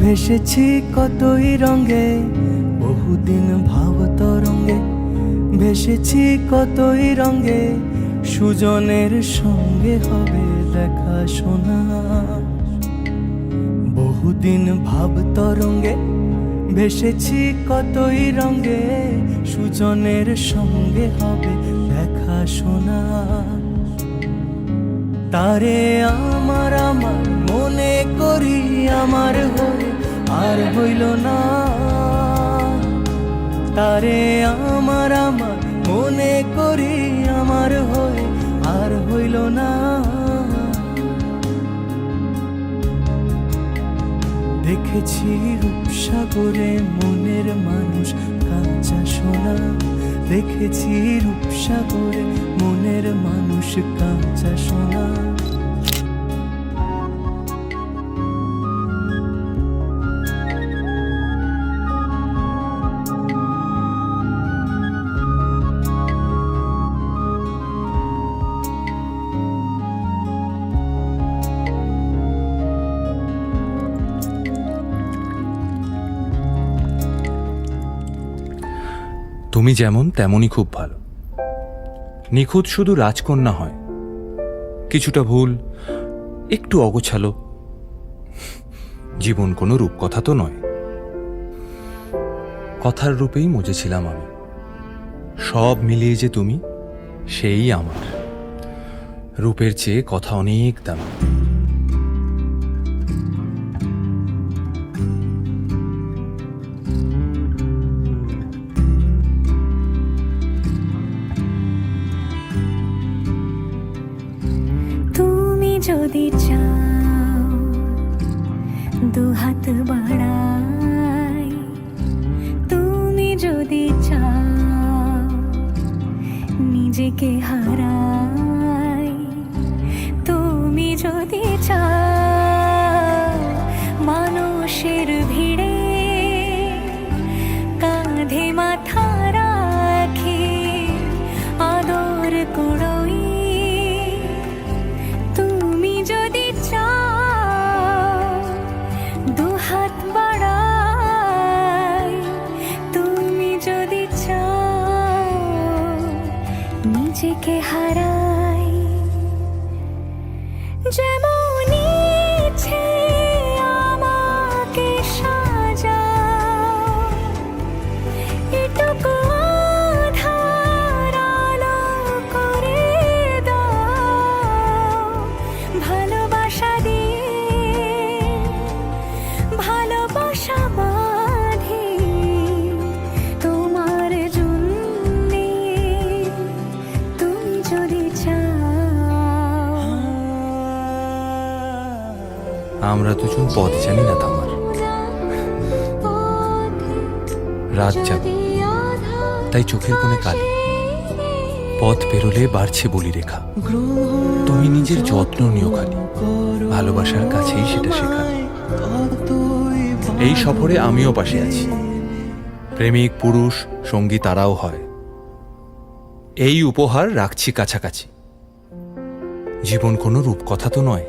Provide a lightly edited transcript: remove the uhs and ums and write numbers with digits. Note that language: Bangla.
ভেসেছি কতই রঙে, বহুদিন ভাব তরঙ্গে। ভেসেছি কতই রঙে, সুজনের সঙ্গে হবে দেখা শোনা। বহুদিন ভাব তরঙ্গে ভেসেছি কতই রঙে, সুজনের সঙ্গে হবে দেখা শোনা। তারে আমার আমার মনে করি আমার হয়ে আর হইল না। তারে আমার আমার মনে করি আমার হয়ে আর হইল না। দেখেছি রূপসাগরে মনের মানুষ কাঁচা সোনা। দেখেছি রূপসাগরে মনের মানুষ কাঁচা সোনা। তুমি যেমন তেমনই খুব ভালো। নিখুঁত শুধু রাজকন্যা হয়, কিছুটা ভুল, একটু অগোছালো। জীবন কোনো রূপকথা তো নয়। কথার রূপেই মজেছিলাম আমি। সব মিলিয়ে যে তুমি, সেই আমার। রূপের চেয়ে কথা অনেক দামি। যদি চাও দুহাত বাড়াই, তুমি যদি চাও নিজেকে হারাই, তুমি যদি চাও মানুষের ভিড়ে কাঁধে মাথা রাখি আদর কুড়োই, দুহাত বাড়াই, তুমি যদি চাও নিজেকে হারাই। যেমন ইচ্ছে আমাকে সাজাও, এটুকু আধার আলো করে দাও। ভালোবাসা দিয়ে ভালোবাসা বাঁধি তোমার জন্যে, তুমি যদি চাও। আমরা দুজন পথ জানি না থামার। রাত যাবে তাই চোখের কোণে কালি। পথ পেরোলে বাড়ছে বলি রেখা। তুমি নিজের যত্ন নিও খালি, ভালোবাসার কাছেই সেটা শেখা। এই সফরে আমিও পাশে আছি। প্রেমিক পুরুষ সঙ্গী তারাও হয়। এই উপহার রাখছি কাছাকাছি। জীবন কোনো রূপকথা তো নয়।